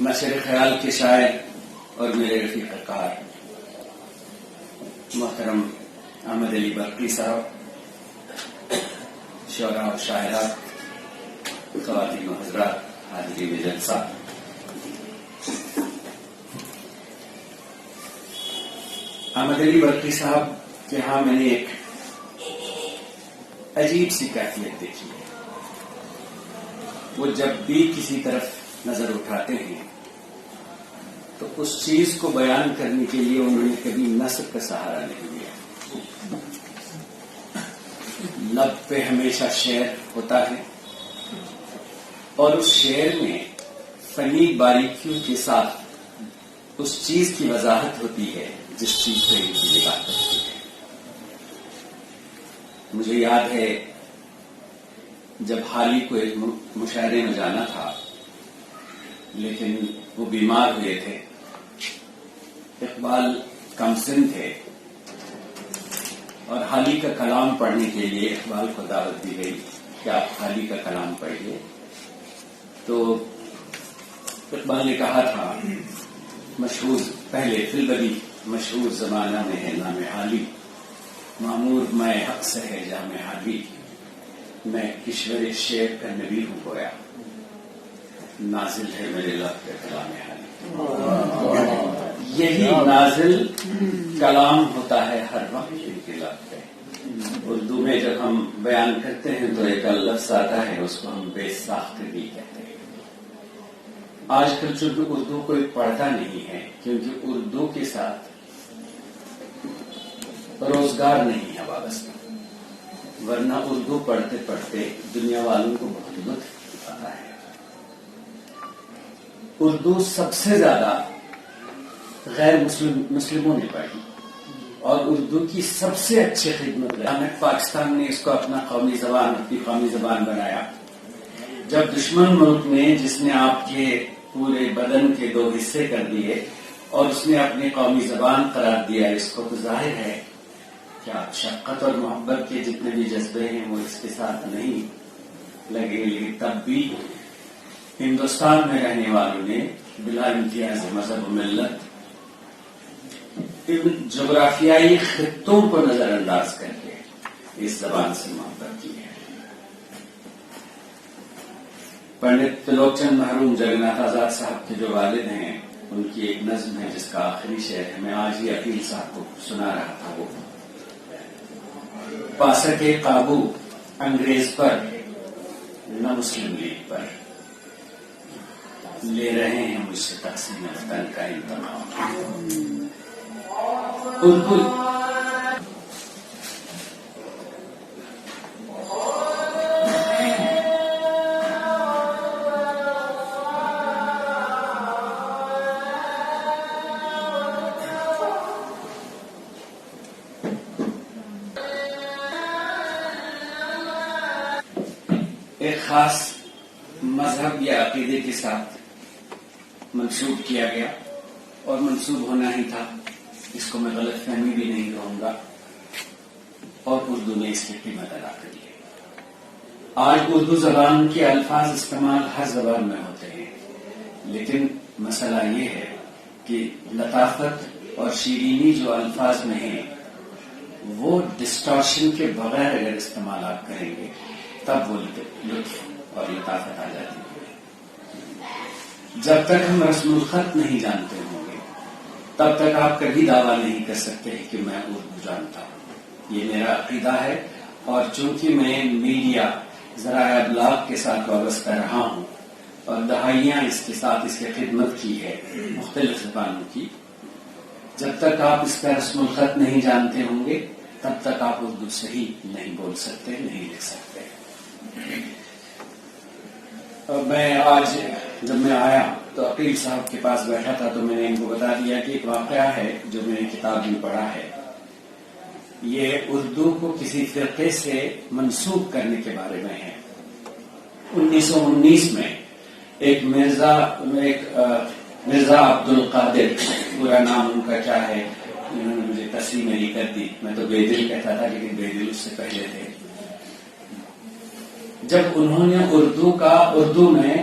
نشر خیال کے شاعر اور میرے رفیق کار محترم احمد علی برقی صاحب، شعراء اور شاعرات، خواتین و حضرات، حاضرین جلسہ، احمد علی برقی صاحب کے ہاں میں نے ایک عجیب سی کیفیت دیکھی ہے۔ وہ جب بھی کسی طرف نظر اٹھاتے ہیں تو اس چیز کو بیان کرنے کے لیے انہوں نے کبھی نثر کا سہارا نہیں لیا۔ لب پہ ہمیشہ شعر ہوتا ہے اور اس شعر میں فنی باریکیوں کے ساتھ اس چیز کی وضاحت ہوتی ہے جس چیز پہ ان کی نگاہ کرتی ہے۔ مجھے یاد ہے جب حالی کو ایک مشاعرے میں جانا تھا، لیکن وہ بیمار ہوئے تھے، اقبال کمسن تھے اور حالی کا کلام پڑھنے کے لیے اقبال کو دعوت دی گئی کہ آپ حالی کا کلام پڑھیے۔ تو اقبال نے کہا تھا، مشہور پہلے فی البدی مشہور زمانہ میں ہے نام حالی، معمور میں حق سے ہے جام حالی، میں کشور شعر کا نبی ہوں گویا، نازل ہے میرے لب پہ کلام حالی۔ یہی نازل کلام ہوتا ہے ہر وقت ان کے لب پہ۔ اردو میں جب ہم بیان کرتے ہیں تو ایک لفظ آتا ہے، اس کو ہم بے ساختگی کہتے ہیں۔ آج کل چونکہ اردو کوئی پڑھتا نہیں ہے، کیونکہ اردو کے ساتھ روزگار نہیں ہے وابستہ، ورنہ اردو پڑھتے پڑھتے دنیا والوں کو بہت لطف آتا ہے۔ اردو سب سے زیادہ غیر مسلموں نے پڑھی اور اردو کی سب سے اچھی خدمت پاکستان نے اس کو اپنا اپنی قومی زبان بنایا۔ جب دشمن ملک نے، جس نے آپ کے پورے بدن کے 2 حصے کر دیے اور اس نے اپنی قومی زبان قرار دیا اس کو، تو ظاہر ہے کہ آپ شفقت اور محبت کے جتنے بھی جذبے ہیں وہ اس کے ساتھ نہیں لگے، لیکن تب بھی ہندوستان میں رہنے والوں نے بلا امتیاز مذہب و ملت ان جغرافیائی خطوں کو نظر انداز کر کے اس زبان سے محبت کی ہے۔ پنڈت تلوک چند محروم جگناتھ آزاد صاحب کے جو والد ہیں، ان کی ایک نظم ہے جس کا آخری شعر ہے، میں آج ہی عقیل صاحب کو سنا رہا تھا۔ وہ پا سکے قابو انگریز پر نہ مسلم لیگ پر، لے رہے ہیں مجھ سے تقسیم وطن کا انتقام۔ اردو ایک خاص مذہب یا عقیدے کے ساتھ منسوب کیا گیا اور منسوب ہونا ہی تھا، اس کو میں غلط فہمی بھی نہیں کہوں گا، اور اردو نے اس کی قیمت ادا کری ہے۔ آج اردو زبان کے الفاظ استعمال ہر زبان میں ہوتے ہیں، لیکن مسئلہ یہ ہے کہ لطافت اور شیرینی جو الفاظ میں ہیں وہ ڈسٹارشن کے بغیر اگر استعمال آپ کریں گے تب وہ لطف اور لطافت آ جاتی ہے۔ جب تک ہم رسم الخط نہیں جانتے ہوں گے تب تک آپ کبھی دعویٰ نہیں کر سکتے کہ میں اردو جانتا ہوں۔ یہ میرا عقیدہ ہے، اور چونکہ میں میڈیا ذرائع ابلاغ کے ساتھ وابستہ رہا ہوں اور دہائیاں اس کے ساتھ اس کی خدمت کی ہے مختلف زبانوں کی، جب تک آپ اس کا رسم الخط نہیں جانتے ہوں گے تب تک آپ اردو صحیح نہیں بول سکتے، نہیں لکھ سکتے۔ میں آج جب میں آیا تو عقیل صاحب کے پاس بیٹھا تھا تو میں نے ان کو بتا دیا کہ ایک واقعہ ہے جو میں نے کتاب میں پڑھا ہے، یہ اردو کو کسی فرقے سے منسوب کرنے کے بارے میں ہے۔ 1919 میں ایک مرزا عبد القادر، پورا نام ان کا کیا ہے انہوں نے مجھے تصحیح نہیں کر دی، میں تو بے دل کہتا تھا لیکن بے دل اس سے پہلے تھے۔ جب انہوں نے اردو میں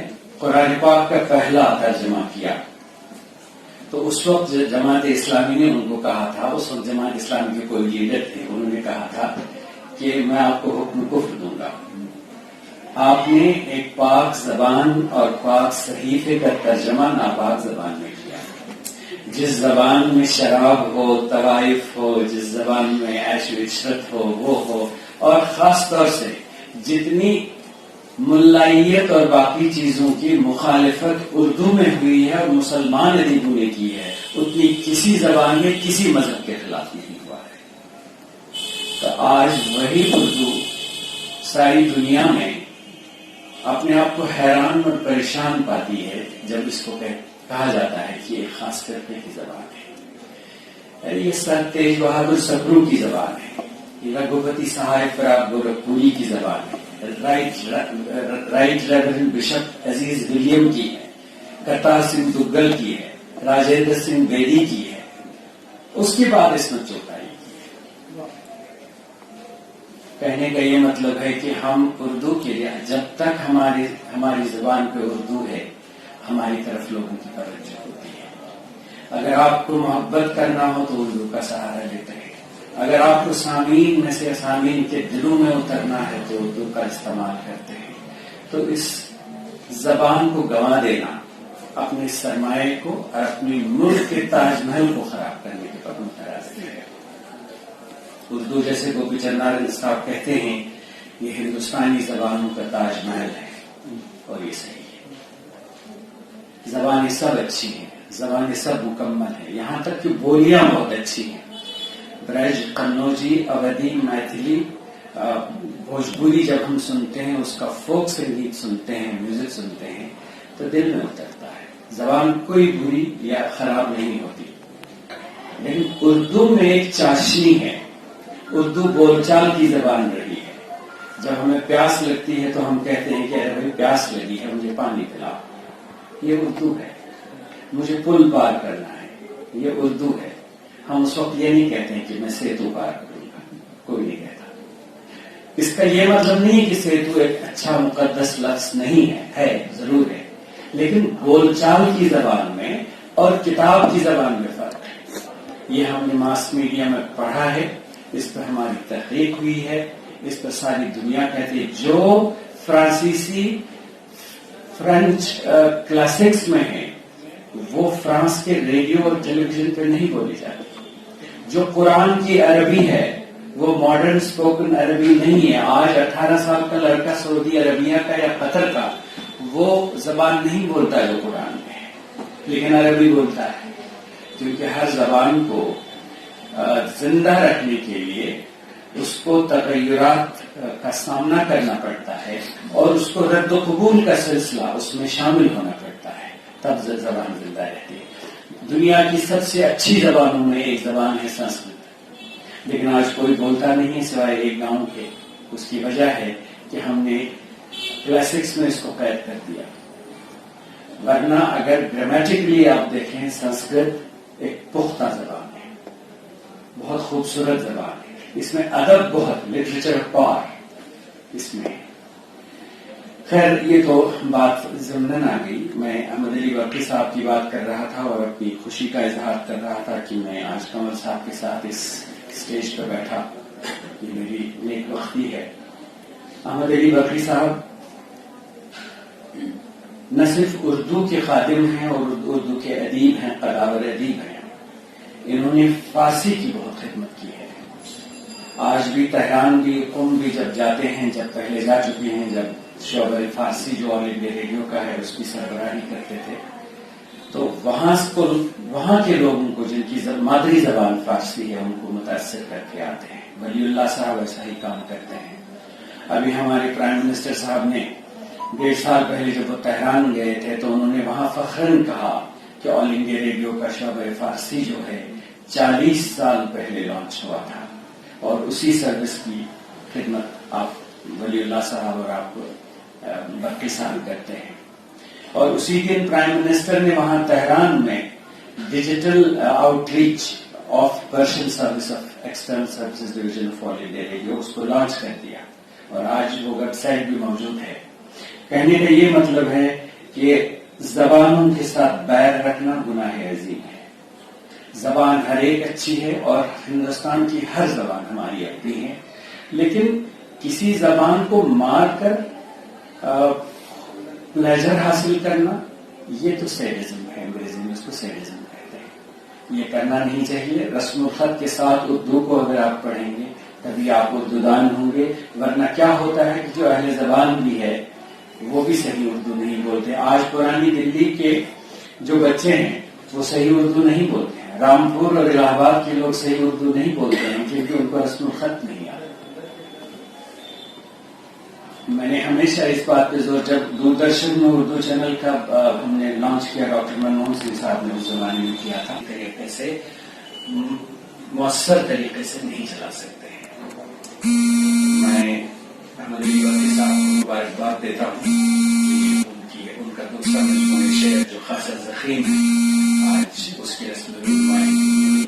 قرآن پاک کا پہلا ترجمہ کیا تو اس وقت جماعت اسلامی نے ان کو کہا تھا، اس وقت جماعت اسلامی کے کوئی لیڈر تھے، انہوں نے کہا تھا کہ میں آپ کو حکم کفر دوں گا. آپ نے ایک پاک زبان اور پاک صحیفے کا ترجمہ ناپاک زبان میں کیا. جس زبان میں شراب ہو، طوائف ہو، جس زبان میں عیش و عشرت ہو وہ ہو، اور خاص طور سے جتنی ملائیت اور باقی چیزوں کی مخالفت اردو میں ہوئی ہے اور مسلمان ادیبوں نے کی ہے، اتنی کسی زبان میں کسی مذہب کے خلاف نہیں ہوا ہے. تو آج وہی اردو ساری دنیا میں اپنے آپ کو حیران اور پریشان پاتی ہے جب اس کو کہا جاتا ہے کہ یہ خاص فرقے کی زبان ہے. یہ سر تیج بہادر سپرو کی زبان ہے، یہ رگھوپتی صاحب پراب گورکھپوری کی زبان ہے، رائٹ ریورنڈ بشپ عزیز ولیم کی ہے، کرتار سنگھ دگل کی ہے، راجندر سنگھ بیدی کی ہے، اس کے بعد عصمت چوٹائی کی ہے. کہنے کا یہ مطلب ہے کہ ہم اردو کے لیے جب تک ہماری زبان پہ اردو ہے ہماری طرف لوگوں کی توجہ ہوتی ہے. اگر آپ کو محبت کرنا ہو تو اردو کا سہارا لیتے ہیں، اگر آپ کو سامعین میں سے سامعین کے دلوں میں اترنا ہے تو اردو کا استعمال کرتے ہیں. تو اس زبان کو گنوا دینا اپنے سرمایہ کو اور اپنے ملک کے تاج محل کو خراب کرنے کے قدم ٹھہراتے ہیں. اردو جیسے گوپی چند نارائن صاحب کہتے ہیں یہ ہندوستانی زبانوں کا تاج محل ہے، اور یہ صحیح ہے. زبانیں سب اچھی ہیں، زبانیں سب مکمل ہیں، یہاں تک کہ بولیاں بہت اچھی ہیں. برج، قنوجی، اودھی، میتھلی، بھوجپوری جب ہم سنتے ہیں، اس کا فوک سنگیت سنتے ہیں، میوزک سنتے ہیں تو دل میں اترتا ہے. زبان کوئی بری یا خراب نہیں ہوتی، لیکن اردو میں ایک چاشنی ہے. اردو بول چال کی زبان رہی ہے. جب ہمیں پیاس لگتی ہے تو ہم کہتے ہیں کہ ارے بھائی پیاس لگی ہے، مجھے پانی پلاؤ. یہ اردو ہے. مجھے پل پار کرنا ہے، یہ اردو ہے. ہم اس وقت یہ نہیں کہتے ہیں کہ میں سیتو پار کروں گا، کوئی نہیں کہتا. اس کا یہ مطلب نہیں کہ سیتو ایک اچھا مقدس لفظ نہیں ہے ضرور ہے، لیکن بول چال کی زبان میں اور کتاب کی زبان میں فرق ہے. یہ ہم نے ماس میڈیا میں پڑھا ہے، اس پر ہماری تحقیق ہوئی ہے، اس پر ساری دنیا کہتی ہے. جو فرانسیسی فرینچ کلاسکس میں ہے وہ فرانس کے ریڈیو اور ٹیلی ویژن پہ نہیں بولی جاتی. جو قرآن کی عربی ہے وہ ماڈرن اسپوکن عربی نہیں ہے. آج 18 سال کا لڑکا سعودی عربیہ کا یا قطر کا وہ زبان نہیں بولتا جو قرآن میں ہے، لیکن عربی بولتا ہے. کیونکہ ہر زبان کو زندہ رکھنے کے لیے اس کو تغیرات کا سامنا کرنا پڑتا ہے اور اس کو رد و قبول کا سلسلہ اس میں شامل ہونا پڑتا ہے، تب زبان زندہ رہتی ہے. دنیا کی سب سے اچھی زبانوں میں ایک زبان ہے سنسکرت، لیکن آج کوئی بولتا نہیں ہے سوائے ایک گاؤں کے. اس کی وجہ ہے کہ ہم نے کلاسکس میں اس کو قید کر دیا. ورنہ اگر گرامیٹکلی آپ دیکھیں سنسکرت ایک پختہ زبان ہے، بہت خوبصورت زبان ہے. اس میں ادب بہت، لٹریچر پار اس میں. خیر یہ تو بات ضمن آ گئی. میں احمد علی برقی صاحب کی بات کر رہا تھا اور اپنی خوشی کا اظہار کر رہا تھا کہ میں آج قمر صاحب کے ساتھ اس اسٹیج پہ بیٹھا. یہ میری نیک بختی ہے. احمد علی برقی صاحب نہ صرف اردو کے خادم ہیں اور اردو کے ادیب ہیں، قداور ادیب ہیں. انہوں نے فارسی کی بہت خدمت کی ہے. آج بھی تہران بھی، قم بھی جب جاتے ہیں، جب پہلے جا چکے ہیں، جب شعبہ فارسی جو آل انڈیا ریڈیو کا ہے اس کی سربراہی کرتے تھے، تو وہاں کے لوگوں کو جن کی مادری زبان فارسی ہے ان کو متاثر کر کے آتے ہیں. ولی اللہ صاحب ایسا ہی کام کرتے ہیں. ابھی ہمارے پرائم منسٹر صاحب نے 1.5 سال پہلے جب وہ تہران گئے تھے تو انہوں نے وہاں فخراً کہا کہ آل انڈیا ریڈیو کا شعبہ فارسی جو ہے 40 سال پہلے لانچ ہوا تھا، اور اسی سروس کی خدمت آپ ولی اللہ صاحب اور آپ برقی صاحب کرتے ہیں. اور اسی دن پرائم منسٹر نے وہاں تہران میں digital outreach of Persian service of external services division of All India Radio اس کو لانچ کر دیا، اور آج وہ ویب سائٹ بھی موجود ہے. کہنے کا یہ مطلب ہے کہ زبانوں کے ساتھ بیر رکھنا گناہ عظیم ہے. زبان ہر ایک اچھی ہے اور ہندوستان کی ہر زبان ہماری اپنی ہے، لیکن کسی زبان کو مار کر پلیجر حاصل کرنا یہ تو سیڈزم ہے. انگریزی میں اس کو سیڈزم کہتے ہیں. یہ کرنا نہیں چاہیے. رسم الخط کے ساتھ اردو کو اگر آپ پڑھیں گے تبھی آپ اردو دان ہوں گے، ورنہ کیا ہوتا ہے کہ جو اہل زبان بھی ہے وہ بھی صحیح اردو نہیں بولتے. آج پرانی دلی کے جو بچے ہیں وہ صحیح اردو نہیں بولتے ہیں. رامپور اور الہ آباد کے لوگ صحیح اردو نہیں بولتے ہیں کیونکہ ان کو رسم الخط نہیں آتا. میں نے ہمیشہ اس بات پہ زور، جب دوردرشن میں اردو چینل کا ہم نے لانچ کیا، ڈاکٹر منموہن سنگھ صاحب نے اس زمانے میں کیا تھا، طریقے سے مؤثر طریقے سے نہیں چلا سکتے ہیں. میں احمد علی وقتی صاحب کو مبارکباد دیتا ہوں. ان کا دوسرا مجموعی شعر جو خاصا زخیم ہے آج اس کی رسم رونمائی،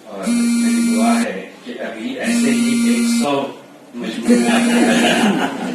اور میری دعا ہے کہ ابھی ایسے ہی 100 مجموعے